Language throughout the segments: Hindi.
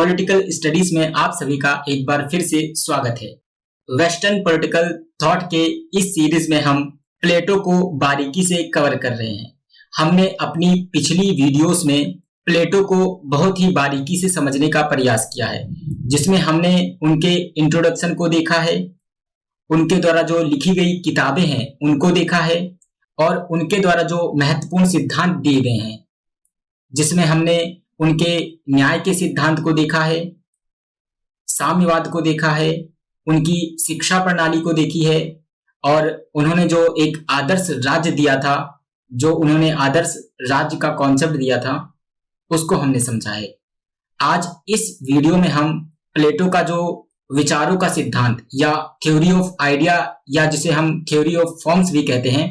पॉलिटिकल स्टडीज में आप सभी का एक बार फिर से स्वागत है। वेस्टर्न पॉलिटिकल थॉट के इस सीरीज में हम प्लेटो को बारीकी से कवर कर रहे हैं। हमने अपनी पिछली वीडियोस में प्लेटो को बहुत ही बारीकी से समझने का प्रयास किया है, जिसमें हमने उनके इंट्रोडक्शन को देखा है, उनके द्वारा जो लिखी गई किताबें हैं उनको देखा है और उनके द्वारा जो महत्वपूर्ण सिद्धांत दिए गए हैं, जिसमें हमने उनके न्याय के सिद्धांत को देखा है, साम्यवाद को देखा है, उनकी शिक्षा प्रणाली को देखी है और उन्होंने जो एक आदर्श राज्य दिया था, जो उन्होंने आदर्श राज्य का कॉन्सेप्ट दिया था, उसको हमने समझा है। आज इस वीडियो में हम प्लेटो का जो विचारों का सिद्धांत या थ्योरी ऑफ आइडिया या जिसे हम थ्योरी ऑफ फॉर्म्स भी कहते हैं,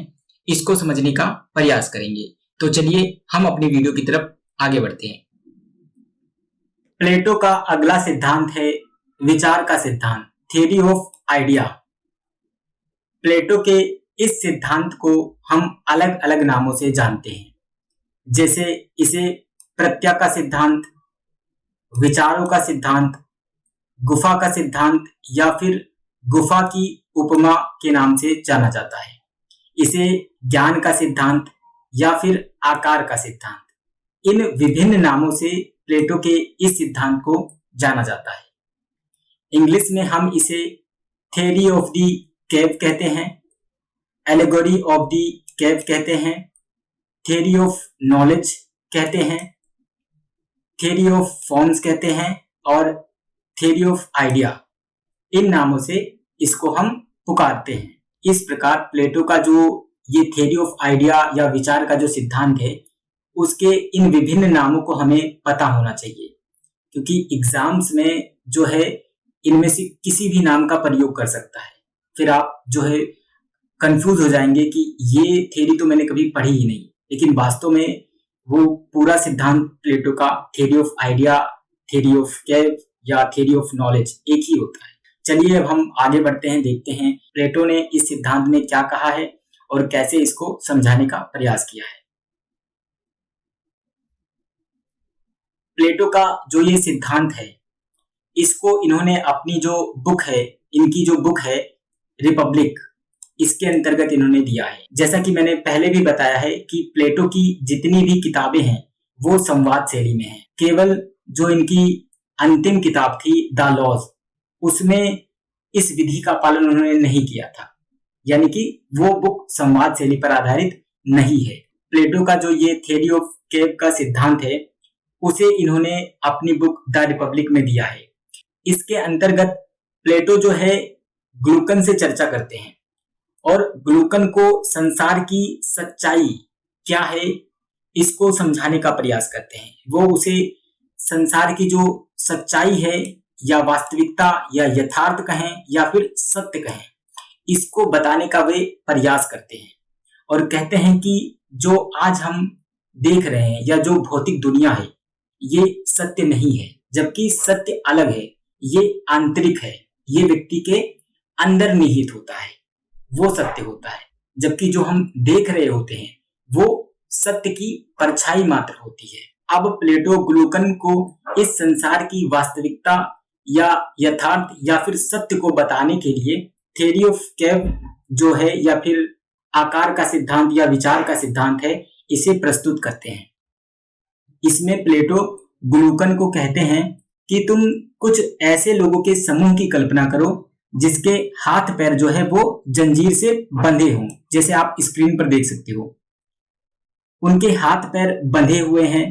इसको समझने का प्रयास करेंगे। तो चलिए हम अपनी वीडियो की तरफ आगे बढ़ते हैं। प्लेटो का अगला सिद्धांत है विचार का सिद्धांत, थ्योरी ऑफ आइडिया। प्लेटो के इस सिद्धांत को हम अलग अलग नामों से जानते हैं, जैसे इसे प्रत्यय का सिद्धांत, विचारों का सिद्धांत, गुफा का सिद्धांत या फिर गुफा की उपमा के नाम से जाना जाता है। इसे ज्ञान का सिद्धांत या फिर आकार का सिद्धांत, इन विभिन्न नामों से प्लेटो के इस सिद्धांत को जाना जाता है। इंग्लिश में हम इसे थ्योरी ऑफ द केव कहते हैं, एलेगोरी ऑफ द केव कहते हैं, थ्योरी ऑफ नॉलेज कहते हैं, थ्योरी ऑफ फॉर्म्स कहते हैं और थ्योरी ऑफ आइडिया, इन नामों से इसको हम पुकारते हैं। इस प्रकार प्लेटो का जो ये थ्योरी ऑफ आइडिया या विचार का जो सिद्धांत है, उसके इन विभिन्न नामों को हमें पता होना चाहिए, क्योंकि एग्जाम्स में जो है इनमें से किसी भी नाम का प्रयोग कर सकता है। फिर आप जो है कंफ्यूज हो जाएंगे कि ये थ्योरी तो मैंने कभी पढ़ी ही नहीं, लेकिन वास्तव में वो पूरा सिद्धांत प्लेटो का theory of idea, theory of cave या थ्योरी ऑफ नॉलेज एक ही होता है। चलिए अब हम आगे बढ़ते हैं, देखते हैं प्लेटो ने इस सिद्धांत में क्या कहा है और कैसे इसको समझाने का प्रयास किया है। प्लेटो का जो ये सिद्धांत है, इसको इन्होंने अपनी जो बुक है, इनकी जो बुक है रिपब्लिक, इसके अंतर्गत इन्होंने दिया है। जैसा कि मैंने पहले भी बताया है कि प्लेटो की जितनी भी किताबें हैं वो संवाद शैली में है। केवल जो इनकी अंतिम किताब थी द लॉज, उसमें इस विधि का पालन उन्होंने नहीं किया था, यानी कि वो बुक संवाद शैली पर आधारित नहीं है। प्लेटो का जो ये थ्योरी ऑफ केव का सिद्धांत है, उसे इन्होंने अपनी बुक द रिपब्लिक में दिया है। इसके अंतर्गत प्लेटो जो है ग्लूकन से चर्चा करते हैं और ग्लूकन को संसार की सच्चाई क्या है इसको समझाने का प्रयास करते हैं। वो उसे संसार की जो सच्चाई है या वास्तविकता या यथार्थ कहें या फिर सत्य कहें, इसको बताने का वे प्रयास करते हैं और कहते हैं कि जो आज हम देख रहे हैं या जो भौतिक दुनिया है, ये सत्य नहीं है, जबकि सत्य अलग है, ये आंतरिक है, ये व्यक्ति के अंदर निहित होता है, वो सत्य होता है। जबकि जो हम देख रहे होते हैं वो सत्य की परछाई मात्र होती है। अब प्लेटो ग्लूकन को इस संसार की वास्तविकता या यथार्थ या फिर सत्य को बताने के लिए थ्योरी ऑफ केव जो है या फिर आकार का सिद्धांत या विचार का सिद्धांत है, इसे प्रस्तुत करते हैं। इसमें प्लेटो ग्लूकन को कहते हैं कि तुम कुछ ऐसे लोगों के समूह की कल्पना करो जिसके हाथ पैर जो है वो जंजीर से बंधे हों, जैसे आप स्क्रीन पर देख सकते हो। उनके हाथ पैर बंधे हुए हैं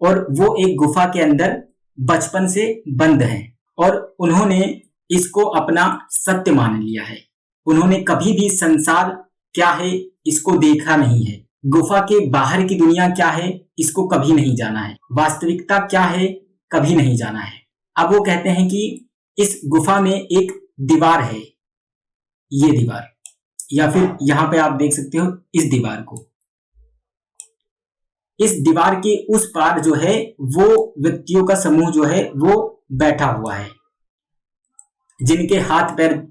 और वो एक गुफा के अंदर बचपन से बंद हैं और उन्होंने इसको अपना सत्य मान लिया है। उन्होंने कभी भी संसार क्या है इसको देखा नहीं है, गुफा के बाहर की दुनिया क्या है इसको कभी नहीं जाना है, वास्तविकता क्या है कभी नहीं जाना है। अब वो कहते हैं कि इस गुफा में एक दीवार है, ये दीवार, या फिर यहां पे आप देख सकते हो इस दीवार को। इस दीवार के उस पार जो है वो व्यक्तियों का समूह जो है वो बैठा हुआ है, जिनके हाथ पैर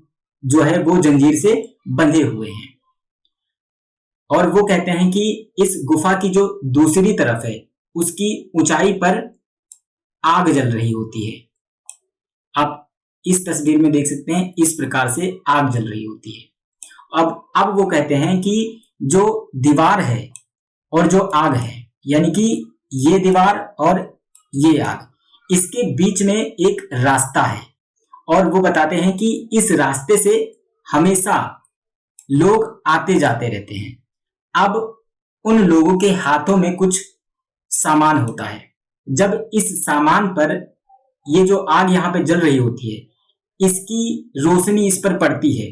जो है वो जंजीर से बंधे हुए हैं। और वो कहते हैं कि इस गुफा की जो दूसरी तरफ है उसकी ऊंचाई पर आग जल रही होती है आप इस तस्वीर में देख सकते हैं, इस प्रकार से आग जल रही होती है। अब वो कहते हैं कि जो दीवार है और जो आग है, यानी कि ये दीवार और ये आग, इसके बीच में एक रास्ता है और वो बताते हैं कि इस रास्ते से हमेशा लोग आते जाते रहते हैं। अब उन लोगों के हाथों में कुछ सामान होता है। जब इस सामान पर ये जो आग यहाँ पे जल रही होती है, इसकी रोशनी इस पर पड़ती है,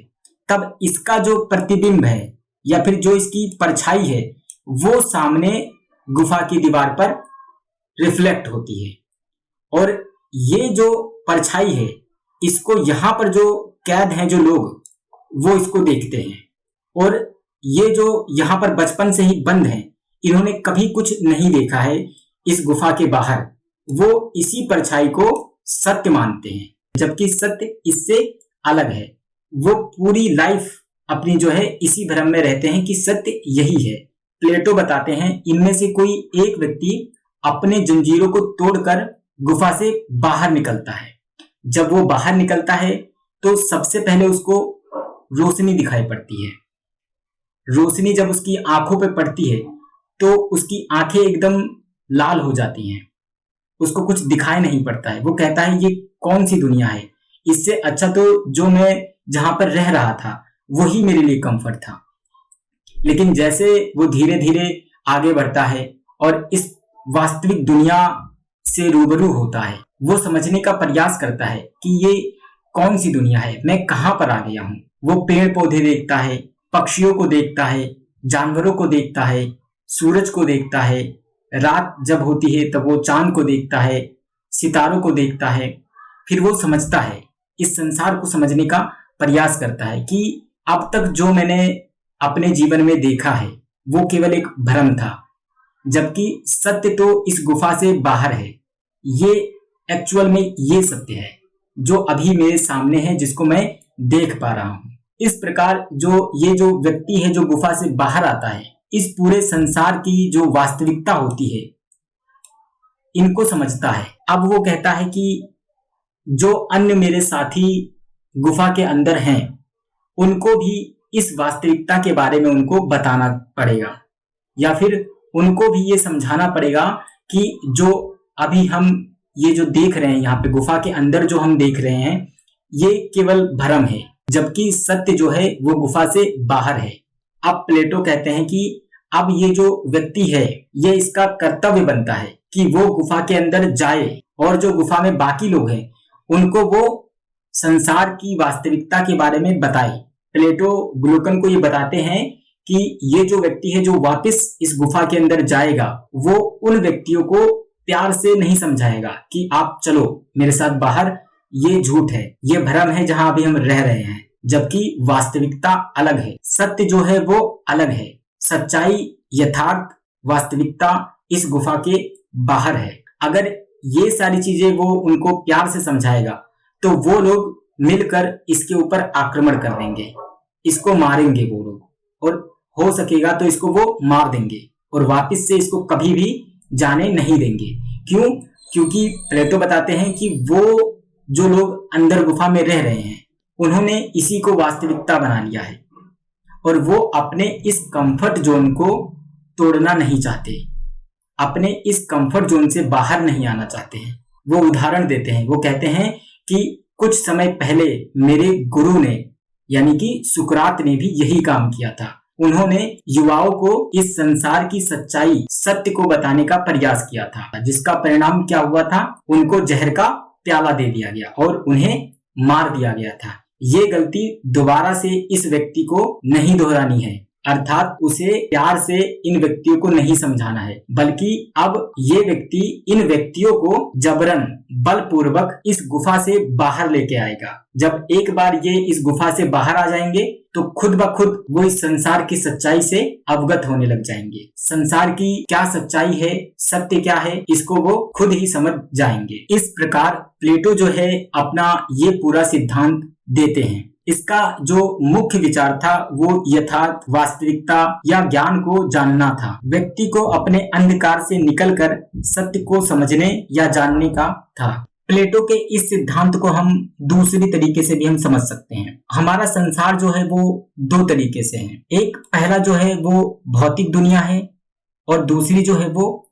तब इसका जो प्रतिबिंब है या फिर जो इसकी परछाई है वो सामने गुफा की दीवार पर रिफ्लेक्ट होती है और ये जो परछाई है इसको यहाँ पर जो कैद हैं जो लोग, वो इसको देखते हैं और ये जो यहाँ पर बचपन से ही बंद हैं, इन्होंने कभी कुछ नहीं देखा है इस गुफा के बाहर, वो इसी परछाई को सत्य मानते हैं, जबकि सत्य इससे अलग है। वो पूरी लाइफ अपनी जो है इसी भ्रम में रहते हैं कि सत्य यही है। प्लेटो बताते हैं इनमें से कोई एक व्यक्ति अपने जंजीरों को तोड़कर गुफा से बाहर निकलता है। जब वो बाहर निकलता है तो सबसे पहले उसको रोशनी दिखाई पड़ती है। रोशनी जब उसकी आंखों पे पड़ती है तो उसकी आंखें एकदम लाल हो जाती हैं, उसको कुछ दिखाई नहीं पड़ता है। वो कहता है ये कौन सी दुनिया है, इससे अच्छा तो जो मैं जहां पर रह रहा था वही मेरे लिए कंफर्ट था। लेकिन जैसे वो धीरे धीरे आगे बढ़ता है और इस वास्तविक दुनिया से रूबरू होता है, वो समझने का प्रयास करता है कि ये कौन सी दुनिया है, मैं कहां पर आ गया हूं। वो पेड़ पौधे देखता है, पक्षियों को देखता है, जानवरों को देखता है, सूरज को देखता है, रात जब होती है तब वो चांद को देखता है, सितारों को देखता है। फिर वो समझता है, इस संसार को समझने का प्रयास करता है कि अब तक जो मैंने अपने जीवन में देखा है वो केवल एक भ्रम था, जबकि सत्य तो इस गुफा से बाहर है। ये एक्चुअल में ये सत्य है जो अभी मेरे सामने है, जिसको मैं देख पा रहा हूं। इस प्रकार ये जो व्यक्ति है जो गुफा से बाहर आता है, इस पूरे संसार की जो वास्तविकता होती है इनको समझता है। अब वो कहता है कि जो अन्य मेरे साथी गुफा के अंदर हैं उनको भी इस वास्तविकता के बारे में उनको बताना पड़ेगा, या फिर उनको भी ये समझाना पड़ेगा कि जो अभी हम ये जो देख रहे हैं यहाँ पे गुफा के अंदर जो हम देख रहे हैं ये केवल भ्रम है, जबकि सत्य जो है वो गुफा से बाहर है। अब प्लेटो कहते हैं कि अब ये जो व्यक्ति है ये इसका कर्तव्य बनता है कि वो गुफा के अंदर जाए और जो गुफा में बाकी लोग हैं उनको वो संसार की वास्तविकता के बारे में बताए। प्लेटो ग्लूकन को ये बताते हैं कि ये जो व्यक्ति है जो वापस इस गुफा के अंदर जाएगा वो उन व्यक्तियों को प्यार से नहीं समझाएगा कि आप चलो मेरे साथ बाहर, ये झूठ है, ये भ्रम है जहां अभी हम रह रहे हैं, जबकि वास्तविकता अलग है। सत्य जो है वो अलग है, सच्चाई, यथार्थ, वास्तविकता इस गुफा के बाहर है। अगर ये सारी चीजें वो उनको प्यार से समझाएगा तो वो लोग मिलकर इसके ऊपर आक्रमण कर देंगे, इसको मारेंगे वो लोग, और हो सकेगा तो इसको वो मार देंगे और वापस से इसको कभी भी जाने नहीं देंगे। क्यों? क्योंकि प्लेटो बताते हैं कि वो जो लोग अंदर गुफा में रह रहे हैं उन्होंने इसी को वास्तविकता बना लिया है और वो अपने इस कंफर्ट जोन को तोड़ना नहीं चाहते, अपने इस कंफर्ट जोन से बाहर नहीं आना चाहते हैं। वो उदाहरण देते हैं, वो कहते हैं कि कुछ समय पहले मेरे गुरु ने यानी कि सुकरात ने भी यही काम किया था। उन्होंने युवाओं को इस संसार की सच्चाई, सत्य को बताने का प्रयास किया था, जिसका परिणाम क्या हुआ था, उनको जहर का प्याला दे दिया गया और उन्हें मार दिया गया था। ये गलती दोबारा से इस व्यक्ति को नहीं दोहरानी है, अर्थात उसे प्यार से इन व्यक्तियों को नहीं समझाना है, बल्कि अब ये व्यक्ति इन व्यक्तियों को जबरन बलपूर्वक इस गुफा से बाहर लेके आएगा। जब एक बार ये इस गुफा से बाहर आ जाएंगे तो खुद ब खुद वो इस संसार की सच्चाई से अवगत होने लग जाएंगे। संसार की क्या सच्चाई है, सत्य क्या है, इसको वो खुद ही समझ जाएंगे। इस प्रकार प्लेटो जो है अपना ये पूरा सिद्धांत देते हैं। इसका जो मुख्य विचार था वो यथार्थ, वास्तविकता या ज्ञान को जानना था। व्यक्ति को अपने अंधकार से निकलकर सत्य को समझने या जानने का था। प्लेटो के इस सिद्धांत को हम दूसरी तरीके से भी हम समझ सकते हैं। हमारा संसार जो है वो दो तरीके से है। एक पहला जो है वो भौतिक दुनिया है और दूसरी जो है वो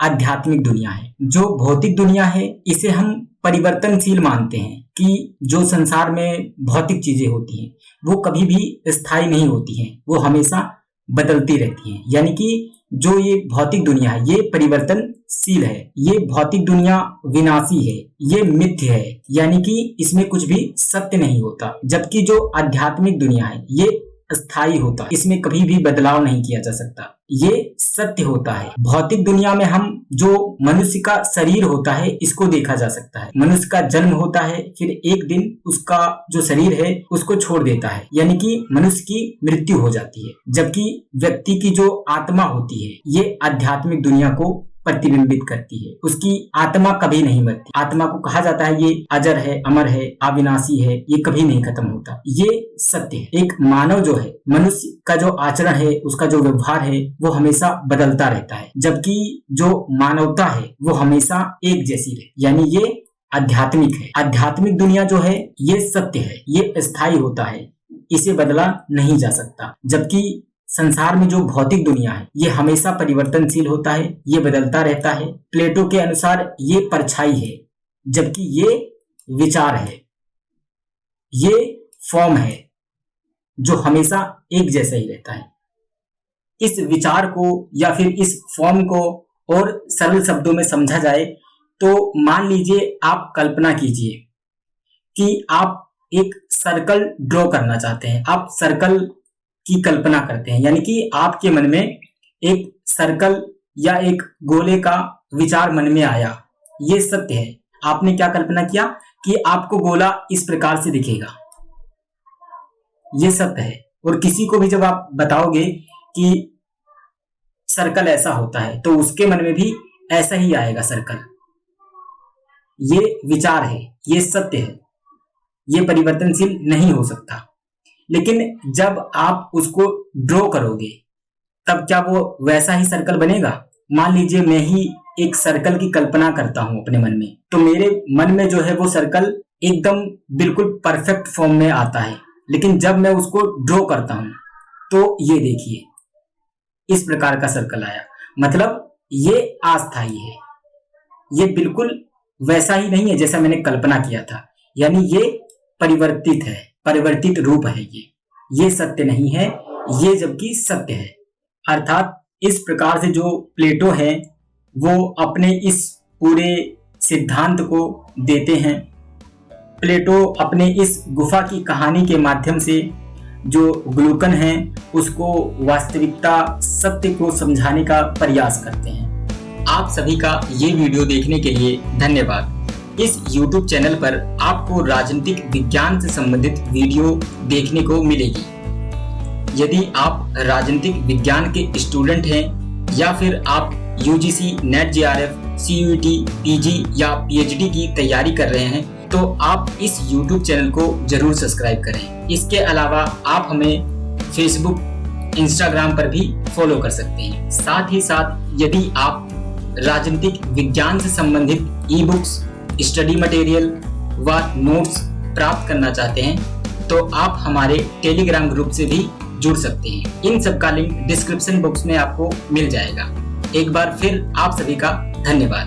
आध्यात्मिक दुनिया है। जो भौतिक दुनिया है इसे हम परिवर्तनशील मानते हैं कि जो संसार में भौतिक चीजें होती हैं वो कभी भी स्थायी नहीं होती हैं, वो हमेशा बदलती रहती हैं। यानी कि जो ये भौतिक दुनिया है ये परिवर्तनशील है, ये भौतिक दुनिया विनाशी है, ये मिथ्य है, यानी कि इसमें कुछ भी सत्य नहीं होता। जबकि जो आध्यात्मिक दुनिया है ये स्थायी होता है, इसमें कभी भी बदलाव नहीं किया जा सकता, ये सत्य होता है। भौतिक दुनिया में हम जो मनुष्य का शरीर होता है इसको देखा जा सकता है। मनुष्य का जन्म होता है, फिर एक दिन उसका जो शरीर है उसको छोड़ देता है, यानी कि मनुष्य की मृत्यु हो जाती है। जबकि व्यक्ति की जो आत्मा होती है ये आध्यात्मिक दुनिया को प्रतिबिंबित करती है, उसकी आत्मा कभी नहीं मरती। आत्मा को कहा जाता है ये अजर है, अमर है, अविनाशी है, ये कभी नहीं खत्म होता, ये सत्य है। एक मानव जो है, मनुष्य का जो आचरण है, उसका जो व्यवहार है वो हमेशा बदलता रहता है, जबकि जो मानवता है वो हमेशा एक जैसी रहे, यानी ये आध्यात्मिक है। आध्यात्मिक दुनिया जो है ये सत्य है, ये स्थायी होता है, इसे बदला नहीं जा सकता। जबकि संसार में जो भौतिक दुनिया है ये हमेशा परिवर्तनशील होता है, ये बदलता रहता है। प्लेटो के अनुसार ये परछाई है, जबकि ये विचार है, ये फॉर्म है जो हमेशा एक जैसा ही रहता है। इस विचार को या फिर इस फॉर्म को और सरल शब्दों में समझा जाए तो मान लीजिए आप कल्पना कीजिए कि आप एक सर्कल ड्रॉ करना चाहते हैं, आप सर्कल की कल्पना करते हैं, यानी कि आपके मन में एक सर्कल या एक गोले का विचार मन में आया, ये सत्य है। आपने क्या कल्पना किया कि आपको गोला इस प्रकार से दिखेगा, ये सत्य है। और किसी को भी जब आप बताओगे कि सर्कल ऐसा होता है तो उसके मन में भी ऐसा ही आएगा सर्कल, ये विचार है, ये सत्य है, ये परिवर्तनशील नहीं हो सकता। लेकिन जब आप उसको ड्रॉ करोगे तब क्या वो वैसा ही सर्कल बनेगा? मान लीजिए मैं ही एक सर्कल की कल्पना करता हूं अपने मन में, तो मेरे मन में जो है वो सर्कल एकदम बिल्कुल परफेक्ट फॉर्म में आता है, लेकिन जब मैं उसको ड्रॉ करता हूं तो ये देखिए इस प्रकार का सर्कल आया, मतलब ये अस्थायी है, ये बिल्कुल वैसा ही नहीं है जैसा मैंने कल्पना किया था, यानी ये परिवर्तित है, परिवर्तित रूप है, ये सत्य नहीं है, ये जबकि सत्य है। अर्थात इस प्रकार से जो प्लेटो है वो अपने इस पूरे सिद्धांत को देते हैं। प्लेटो अपने इस गुफा की कहानी के माध्यम से जो ग्लूकन है उसको वास्तविकता सत्य को समझाने का प्रयास करते हैं। आप सभी का ये वीडियो देखने के लिए धन्यवाद। इस YouTube चैनल पर आपको राजनीतिक विज्ञान से संबंधित वीडियो देखने को मिलेगी। यदि आप राजनीतिक विज्ञान के स्टूडेंट हैं या फिर आप UGC, NET JRF, CUET, PG या PhD की तैयारी कर रहे हैं तो आप इस YouTube चैनल को जरूर सब्सक्राइब करें। इसके अलावा आप हमें Facebook, Instagram पर भी फॉलो कर सकते हैं। साथ ही साथ यदि आप राजनीतिक विज्ञान से संबंधित ई-बुक्स, स्टडी मटेरियल व नोट्स प्राप्त करना चाहते हैं तो आप हमारे टेलीग्राम ग्रुप से भी जुड़ सकते हैं। इन सब का लिंक डिस्क्रिप्शन बॉक्स में आपको मिल जाएगा। एक बार फिर आप सभी का धन्यवाद।